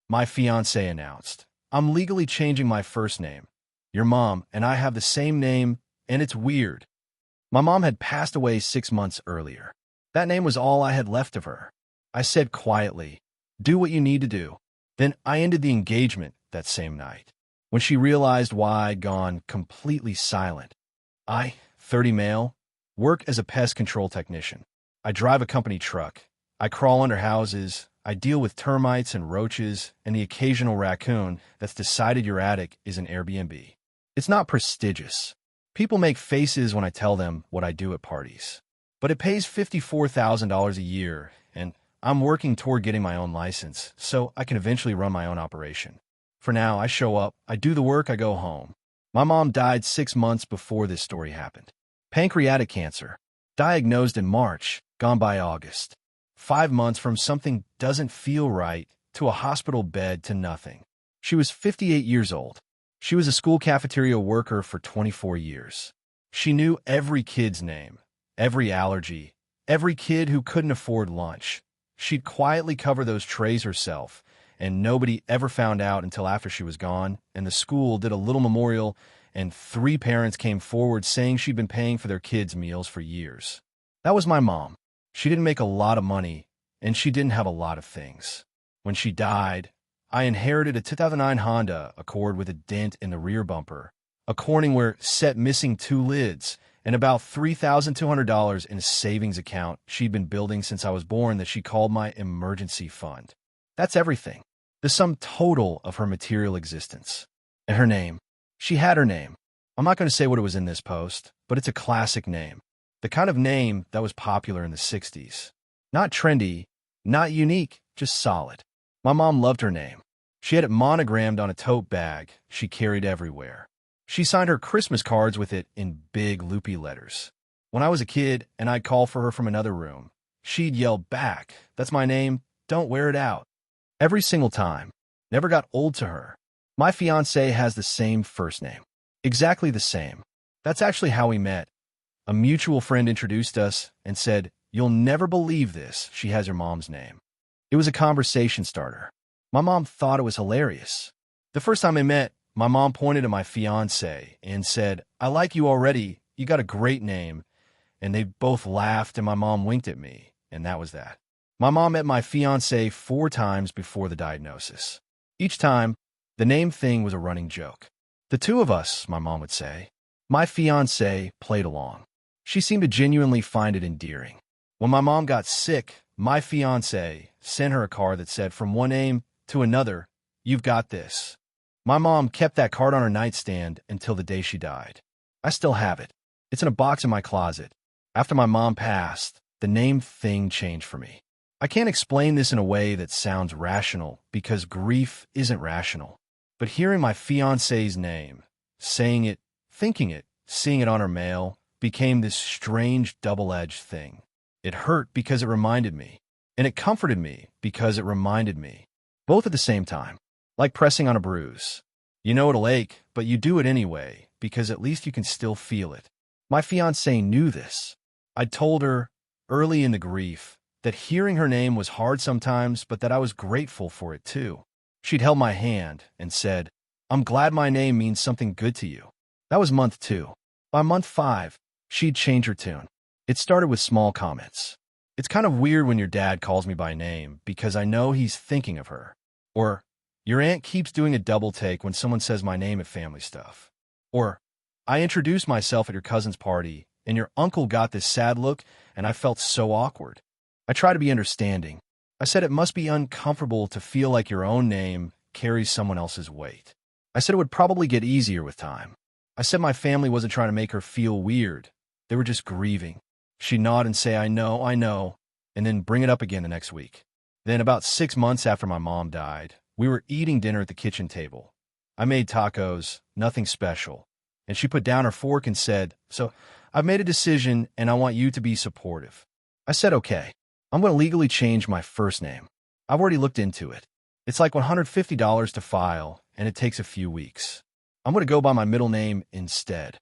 My fiancé announced, "I'm legally changing my first name. Your mom and I have the same name, and it's weird." My mom had passed away 6 months earlier. That name was all I had left of her. I said quietly, "Do what you need to do." Then I ended the engagement that same night. When she realized why I'd gone completely silent. I, 30 male, work as a pest control technician. I drive a company truck. I crawl under houses. I deal with termites and roaches and the occasional raccoon that's decided your attic is an Airbnb. It's not prestigious. People make faces when I tell them what I do at parties. But it pays $54,000 a year, and I'm working toward getting my own license, so I can eventually run my own operation. For now, I show up, I do the work, I go home. My mom died 6 months before this story happened. Pancreatic cancer. Diagnosed in March, gone by August. 5 months from something doesn't feel right to a hospital bed to nothing. She was 58 years old. She was a school cafeteria worker for 24 years. She knew every kid's name, every allergy, every kid who couldn't afford lunch. She'd quietly cover those trays herself, and nobody ever found out until after she was gone, and the school did a little memorial, and 3 parents came forward saying she'd been paying for their kids' meals for years. That was my mom. She didn't make a lot of money, and she didn't have a lot of things. When she died, I inherited a 2009 Honda Accord with a dent in the rear bumper, a Corningware set missing 2 lids, and about $3,200 in a savings account she'd been building since I was born that she called my emergency fund. That's everything. The sum total of her material existence. And her name. She had her name. I'm not going to say what it was in this post, but it's a classic name. The kind of name that was popular in the 60s. Not trendy, not unique, just solid. My mom loved her name. She had it monogrammed on a tote bag she carried everywhere. She signed her Christmas cards with it in big loopy letters. When I was a kid and I'd call for her from another room, she'd yell back, "That's my name, don't wear it out." Every single time. Never got old to her. My fiancé has the same first name. Exactly the same. That's actually how we met. A mutual friend introduced us and said, "You'll never believe this, she has your mom's name." It was a conversation starter. My mom thought it was hilarious. The first time I met, my mom pointed at my fiancé and said, "I like you already, you got a great name." And they both laughed and my mom winked at me, and that was that. My mom met my fiancé 4 times before the diagnosis. Each time, the name thing was a running joke. The 2 of us, my mom would say. My fiancé played along. She seemed to genuinely find it endearing. When my mom got sick, my fiancé sent her a card that said, "From one name to another, you've got this." My mom kept that card on her nightstand until the day she died. I still have it. It's in a box in my closet. After my mom passed, the name thing changed for me. I can't explain this in a way that sounds rational because grief isn't rational. But hearing my fiancé's name, saying it, thinking it, seeing it on her mail, became this strange double-edged thing. It hurt because it reminded me, and it comforted me because it reminded me. Both at the same time, like pressing on a bruise. You know it'll ache, but you do it anyway, because at least you can still feel it. My fiancé knew this. I'd told her, early in the grief, that hearing her name was hard sometimes, but that I was grateful for it too. She'd held my hand and said, "I'm glad my name means something good to you." That was month 2. By month 5, she'd change her tune. It started with small comments. "It's kind of weird when your dad calls me by name because I know he's thinking of her." Or, "Your aunt keeps doing a double take when someone says my name at family stuff." Or, "I introduced myself at your cousin's party and your uncle got this sad look and I felt so awkward." I try to be understanding. I said it must be uncomfortable to feel like your own name carries someone else's weight. I said it would probably get easier with time. I said my family wasn't trying to make her feel weird. They were just grieving. She'd nod and say, I know, and then bring it up again the next week. Then about 6 months after my mom died, we were eating dinner at the kitchen table. I made tacos, nothing special. And she put down her fork and said, "So, I've made a decision and I want you to be supportive." I said, "Okay. I'm going to legally change my first name. I've already looked into it. It's like $150 to file, and it takes a few weeks. I'm going to go by my middle name instead."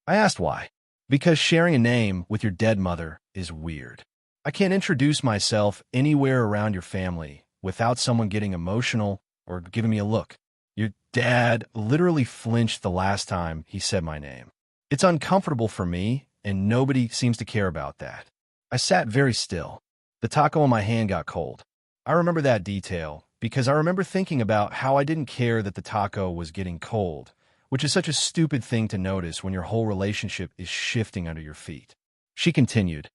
I asked why. Because sharing a name with your dead mother is weird. I can't introduce myself anywhere around your family without someone getting emotional or giving me a look. Your dad literally flinched the last time he said my name. It's uncomfortable for me, and nobody seems to care about that. I sat very still. The taco in my hand got cold. I remember that detail because I remember thinking about how I didn't care that the taco was getting cold, which is such a stupid thing to notice when your whole relationship is shifting under your feet. She continued,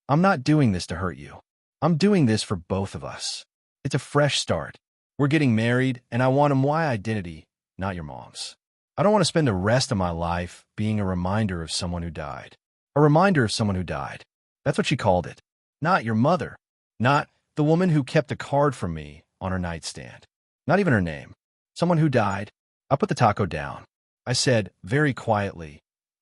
I'm not doing this to hurt you. I'm doing this for both of us. It's a fresh start. We're getting married, and I want my identity, not your mom's. I don't want to spend the rest of my life being a reminder of someone who died. A reminder of someone who died. That's what she called it. Not your mother. Not the woman who kept a card from me on her nightstand. Not even her name. Someone who died. I put the taco down. I said, very quietly,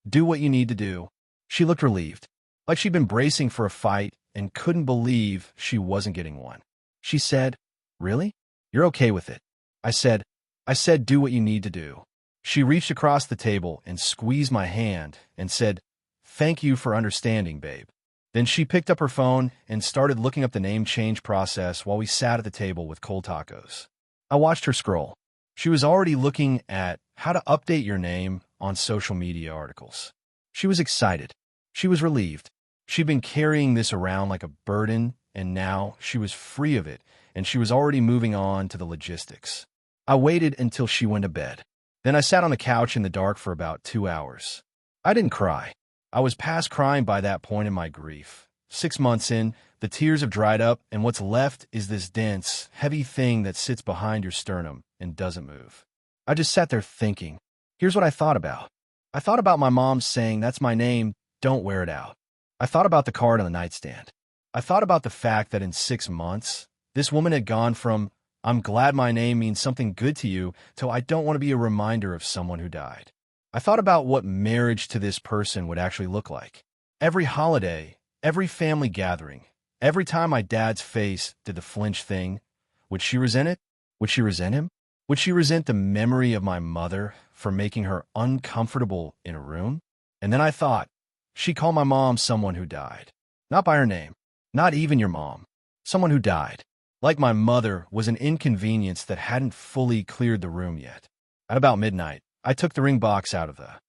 do what you need to do. She looked relieved, like she'd been bracing for a fight and couldn't believe she wasn't getting one. She said, really? You're okay with it? I said, do what you need to do. She reached across the table and squeezed my hand and said, thank you for understanding, babe. Then she picked up her phone and started looking up the name change process while we sat at the table with cold tacos. I watched her scroll. She was already looking at how to update your name on social media articles. She was excited. She was relieved. She'd been carrying this around like a burden, and now she was free of it, and she was already moving on to the logistics. I waited until she went to bed. Then I sat on the couch in the dark for about 2 hours. I didn't cry. I was past crying by that point in my grief. 6 months in, the tears have dried up, and what's left is this dense, heavy thing that sits behind your sternum and doesn't move. I just sat there thinking. Here's what I thought about. I thought about my mom saying, that's my name, don't wear it out. I thought about the card on the nightstand. I thought about the fact that in 6 months, this woman had gone from, I'm glad my name means something good to you, to I don't want to be a reminder of someone who died. I thought about what marriage to this person would actually look like. Every holiday, every family gathering, every time my dad's face did the flinch thing, would she resent it? Would she resent him? Would she resent the memory of my mother for making her uncomfortable in a room? And then I thought, she called my mom someone who died. Not by her name. Not even your mom. Someone who died. Like my mother was an inconvenience that hadn't fully cleared the room yet. At about midnight, I took the ring box out of the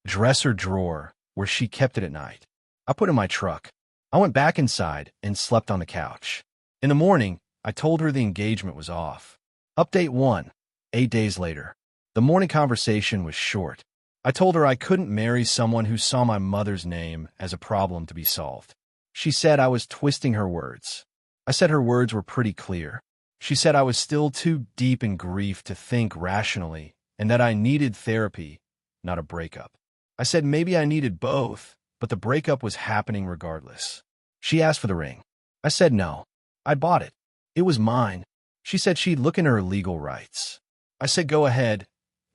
dresser drawer where she kept it at night. I put it in my truck. I went back inside and slept on the couch. In the morning, I told her the engagement was off. Update 1, 8 days later. The morning conversation was short. I told her I couldn't marry someone who saw my mother's name as a problem to be solved. She said I was twisting her words. I said her words were pretty clear. She said I was still too deep in grief to think rationally and that I needed therapy, not a breakup. I said maybe I needed both, but the breakup was happening regardless. She asked for the ring. I said no. I bought it. It was mine. She said she'd look into her legal rights. I said go ahead.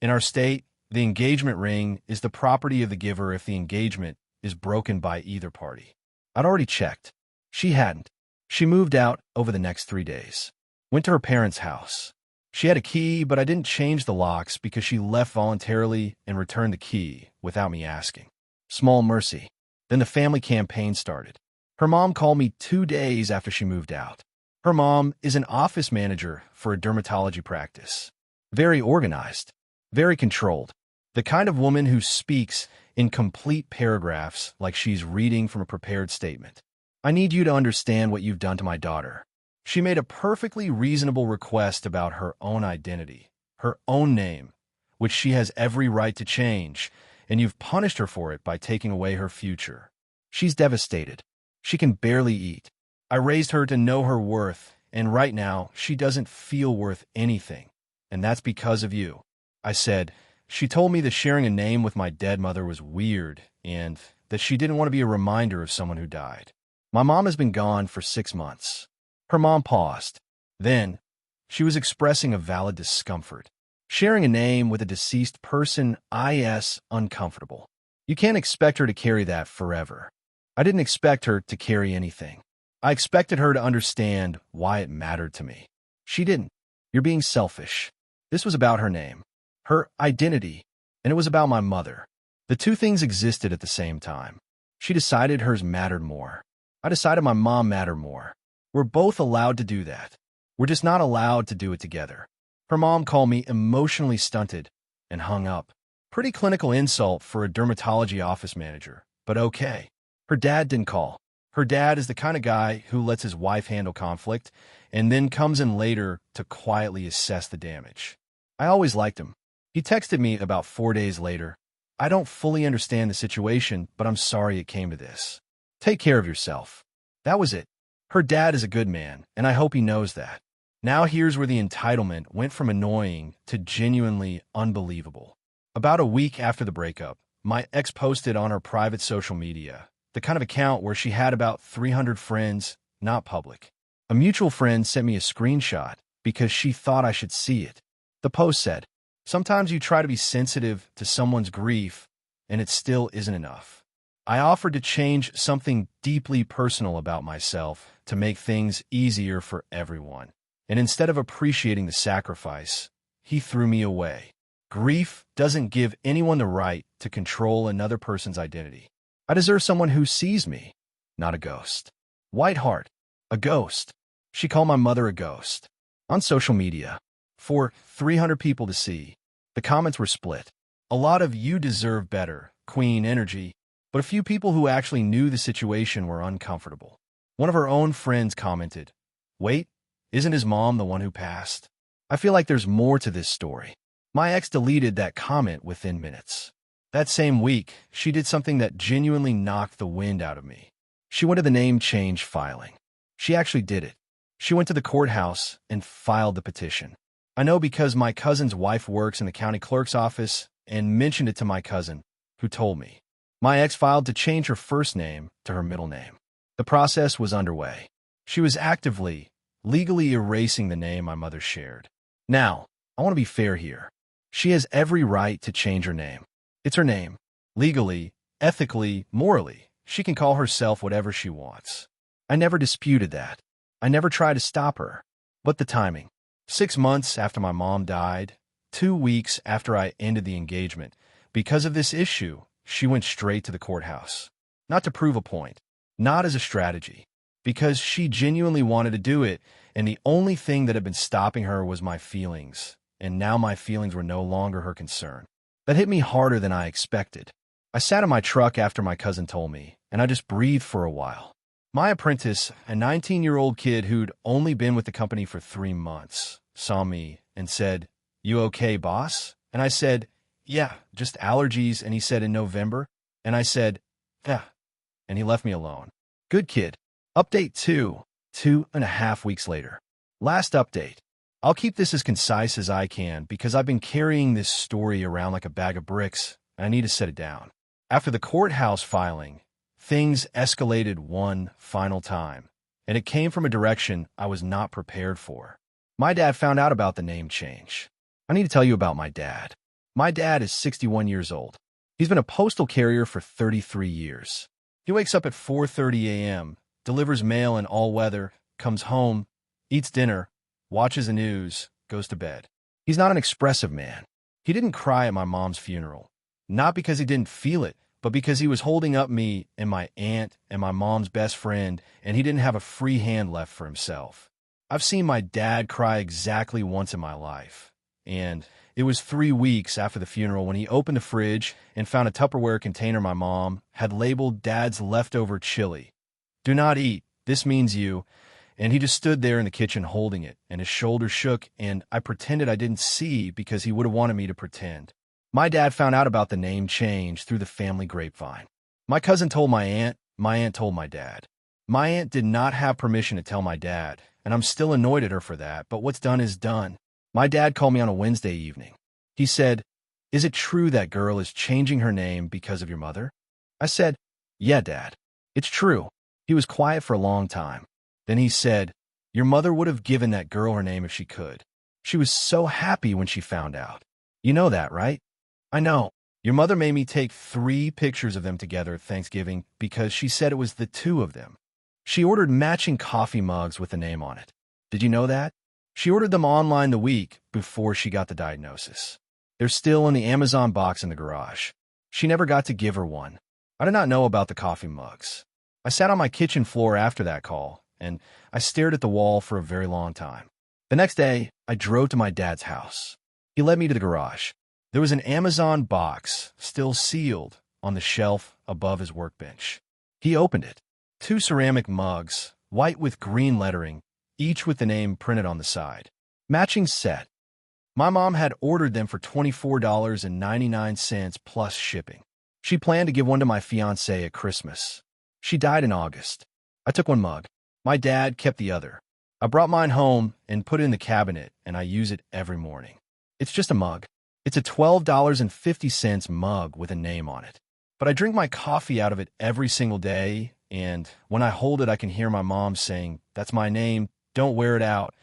In our state, the engagement ring is the property of the giver if the engagement is broken by either party. I'd already checked. She hadn't. She moved out over the next 3 days. Went to her parents' house. She had a key, but I didn't change the locks because she left voluntarily and returned the key without me asking. Small mercy. Then the family campaign started. Her mom called me 2 days after she moved out. Her mom is an office manager for a dermatology practice. Very organized. Very controlled. The kind of woman who speaks in complete paragraphs like she's reading from a prepared statement. I need you to understand what you've done to my daughter. She made a perfectly reasonable request about her own identity, her own name, which she has every right to change, and you've punished her for it by taking away her future. She's devastated. She can barely eat. I raised her to know her worth, and right now she doesn't feel worth anything, and that's because of you. I said, she told me that sharing a name with my dead mother was weird, and that she didn't want to be a reminder of someone who died. My mom has been gone for 6 months. Her mom paused. Then, she was expressing a valid discomfort. Sharing a name with a deceased person is uncomfortable. You can't expect her to carry that forever. I didn't expect her to carry anything. I expected her to understand why it mattered to me. She didn't. You're being selfish. This was about her name, her identity, and it was about my mother. The two things existed at the same time. She decided hers mattered more. I decided my mom mattered more. We're both allowed to do that. We're just not allowed to do it together. Her mom called me emotionally stunted and hung up. Pretty clinical insult for a dermatology office manager, but okay. Her dad didn't call. Her dad is the kind of guy who lets his wife handle conflict and then comes in later to quietly assess the damage. I always liked him. He texted me about 4 days later. I don't fully understand the situation, but I'm sorry it came to this. Take care of yourself. That was it. Her dad is a good man, and I hope he knows that. Now here's where the entitlement went from annoying to genuinely unbelievable. About a week after the breakup, my ex posted on her private social media, the kind of account where she had about 300 friends, not public. A mutual friend sent me a screenshot because she thought I should see it. The post said, "Sometimes you try to be sensitive to someone's grief, and it still isn't enough." I offered to change something deeply personal about myself to make things easier for everyone. And instead of appreciating the sacrifice, he threw me away. Grief doesn't give anyone the right to control another person's identity. I deserve someone who sees me, not a ghost. White heart, a ghost. She called my mother a ghost. On social media, for 300 people to see, the comments were split. A lot of "you deserve better" queen energy, but a few people who actually knew the situation were uncomfortable. One of her own friends commented, "Wait, isn't his mom the one who passed?" I feel like there's more to this story. My ex deleted that comment within minutes. That same week, she did something that genuinely knocked the wind out of me. She went to the name change filing. She actually did it. She went to the courthouse and filed the petition. I know because my cousin's wife works in the county clerk's office and mentioned it to my cousin, who told me. My ex filed to change her first name to her middle name. The process was underway. She was actively, legally erasing the name my mother shared. Now, I want to be fair here. She has every right to change her name. It's her name. Legally, ethically, morally, she can call herself whatever she wants. I never disputed that. I never tried to stop her. But the timing. 6 months after my mom died, 2 weeks after I ended the engagement, because of this issue, she went straight to the courthouse. Not to prove a point, not as a strategy, because she genuinely wanted to do it, and the only thing that had been stopping her was my feelings, and now my feelings were no longer her concern. That hit me harder than I expected. I sat in my truck after my cousin told me, and I just breathed for a while. My apprentice, a 19-year-old kid who'd only been with the company for 3 months, saw me and said, "You okay, boss?" And I said, "Yeah, just allergies." And he said, "In November?" And I said, "Yeah." And he left me alone. Good kid. Update 2, 2.5 weeks later. Last update. I'll keep this as concise as I can because I've been carrying this story around like a bag of bricks, and I need to set it down. After the courthouse filing, things escalated one final time, and it came from a direction I was not prepared for. My dad found out about the name change. I need to tell you about my dad. My dad is 61 years old. He's been a postal carrier for 33 years. He wakes up at 4:30 a.m., delivers mail in all weather, comes home, eats dinner, watches the news, goes to bed. He's not an expressive man. He didn't cry at my mom's funeral, not because he didn't feel it, but because he was holding up me and my aunt and my mom's best friend, and he didn't have a free hand left for himself. I've seen my dad cry exactly once in my life, and it was 3 weeks after the funeral when he opened the fridge and found a Tupperware container my mom had labeled Dad's leftover chili. "Do not eat, this means you." And he just stood there in the kitchen holding it, and his shoulders shook, and I pretended I didn't see because he would have wanted me to pretend. My dad found out about the name change through the family grapevine. My cousin told my aunt told my dad. My aunt did not have permission to tell my dad, and I'm still annoyed at her for that, but what's done is done. My dad called me on a Wednesday evening. He said, "Is it true that girl is changing her name because of your mother?" I said, "Yeah, Dad, it's true." He was quiet for a long time. Then he said, "Your mother would have given that girl her name if she could. She was so happy when she found out. You know that, right?" "I know. Your mother made me take 3 pictures of them together at Thanksgiving because she said it was the 2 of them. She ordered matching coffee mugs with the name on it. Did you know that? She ordered them online the week before she got the diagnosis. They're still in the Amazon box in the garage. She never got to give her one. I did not know about the coffee mugs. I sat on my kitchen floor after that call, and I stared at the wall for a very long time. The next day, I drove to my dad's house. He led me to the garage. There was an Amazon box, still sealed, on the shelf above his workbench. He opened it. 2 ceramic mugs, white with green lettering, each with the name printed on the side. Matching set. My mom had ordered them for $24.99 plus shipping. She planned to give one to my fiancée at Christmas. She died in August. I took one mug. My dad kept the other. I brought mine home and put it in the cabinet, and I use it every morning. It's just a mug. It's a $12.50 mug with a name on it. But I drink my coffee out of it every single day, and when I hold it, I can hear my mom saying, "That's my name, don't wear it out,"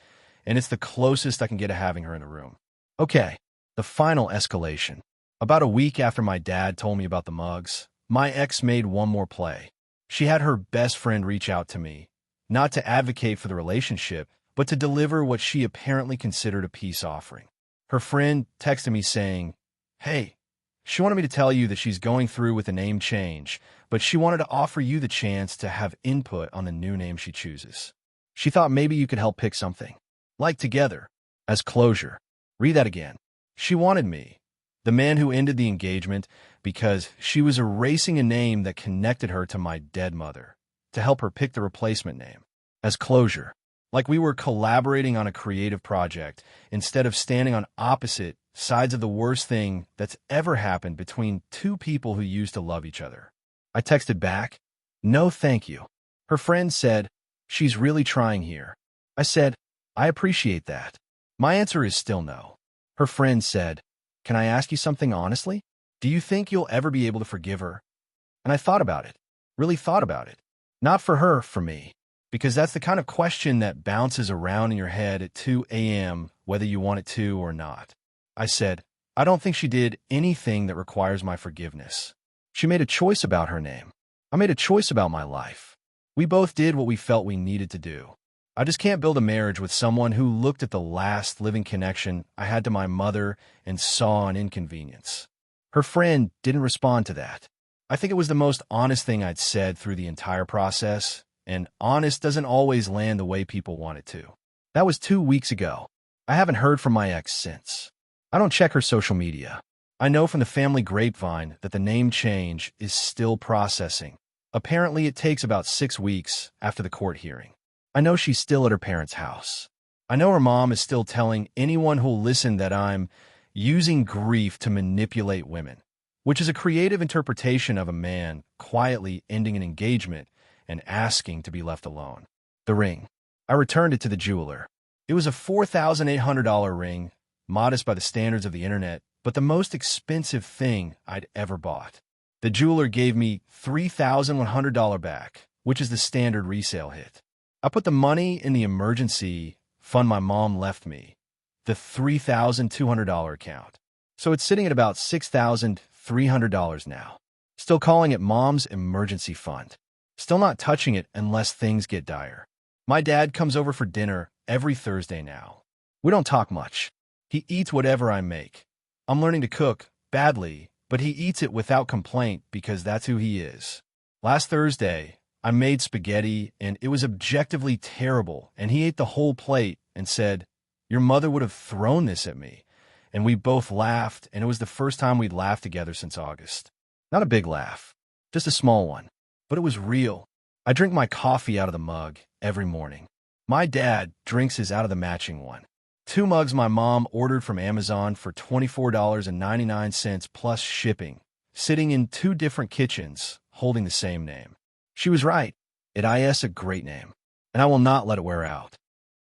and it's the closest I can get to having her in the room. Okay, the final escalation. About a week after my dad told me about the mugs, my ex made one more play. She had her best friend reach out to me, not to advocate for the relationship, but to deliver what she apparently considered a peace offering. Her friend texted me saying, "Hey, she wanted me to tell you that she's going through with a name change, but she wanted to offer you the chance to have input on the new name she chooses. She thought maybe you could help pick something, like together, as closure." Read that again. She wanted me, the man who ended the engagement, because she was erasing a name that connected her to my dead mother, to help her pick the replacement name, as closure. Like we were collaborating on a creative project, instead of standing on opposite sides of the worst thing that's ever happened between 2 people who used to love each other. I texted back, "No thank you." Her friend said, "She's really trying here." I said, "I appreciate that. My answer is still no." Her friend said, "Can I ask you something honestly? Do you think you'll ever be able to forgive her?" And I thought about it, really thought about it. Not for her, for me. Because that's the kind of question that bounces around in your head at 2 a.m., whether you want it to or not. I said, "I don't think she did anything that requires my forgiveness. She made a choice about her name. I made a choice about my life. We both did what we felt we needed to do. I just can't build a marriage with someone who looked at the last living connection I had to my mother and saw an inconvenience." Her friend didn't respond to that. I think it was the most honest thing I'd said through the entire process, and honest doesn't always land the way people want it to. That was 2 weeks ago. I haven't heard from my ex since. I don't check her social media. I know from the family grapevine that the name change is still processing. Apparently, it takes about 6 weeks after the court hearing. I know she's still at her parents' house. I know her mom is still telling anyone who'll listen that I'm using grief to manipulate women, which is a creative interpretation of a man quietly ending an engagement and asking to be left alone. The ring. I returned it to the jeweler. It was a $4,800 ring, modest by the standards of the internet, but the most expensive thing I'd ever bought. The jeweler gave me $3,100 back, which is the standard resale hit. I put the money in the emergency fund my mom left me, the $3,200 account. So it's sitting at about $6,300 now. Still calling it Mom's emergency fund. Still not touching it unless things get dire. My dad comes over for dinner every Thursday now. We don't talk much. He eats whatever I make. I'm learning to cook, badly, but he eats it without complaint because that's who he is. Last Thursday, I made spaghetti, and it was objectively terrible, and he ate the whole plate and said, "Your mother would have thrown this at me." And we both laughed, and it was the first time we'd laughed together since August. Not a big laugh, just a small one, but it was real. I drink my coffee out of the mug every morning. My dad drinks his out of the matching one. 2 mugs my mom ordered from Amazon for $24.99 plus shipping, sitting in 2 different kitchens, holding the same name. She was right. It is a great name, and I will not let it wear out.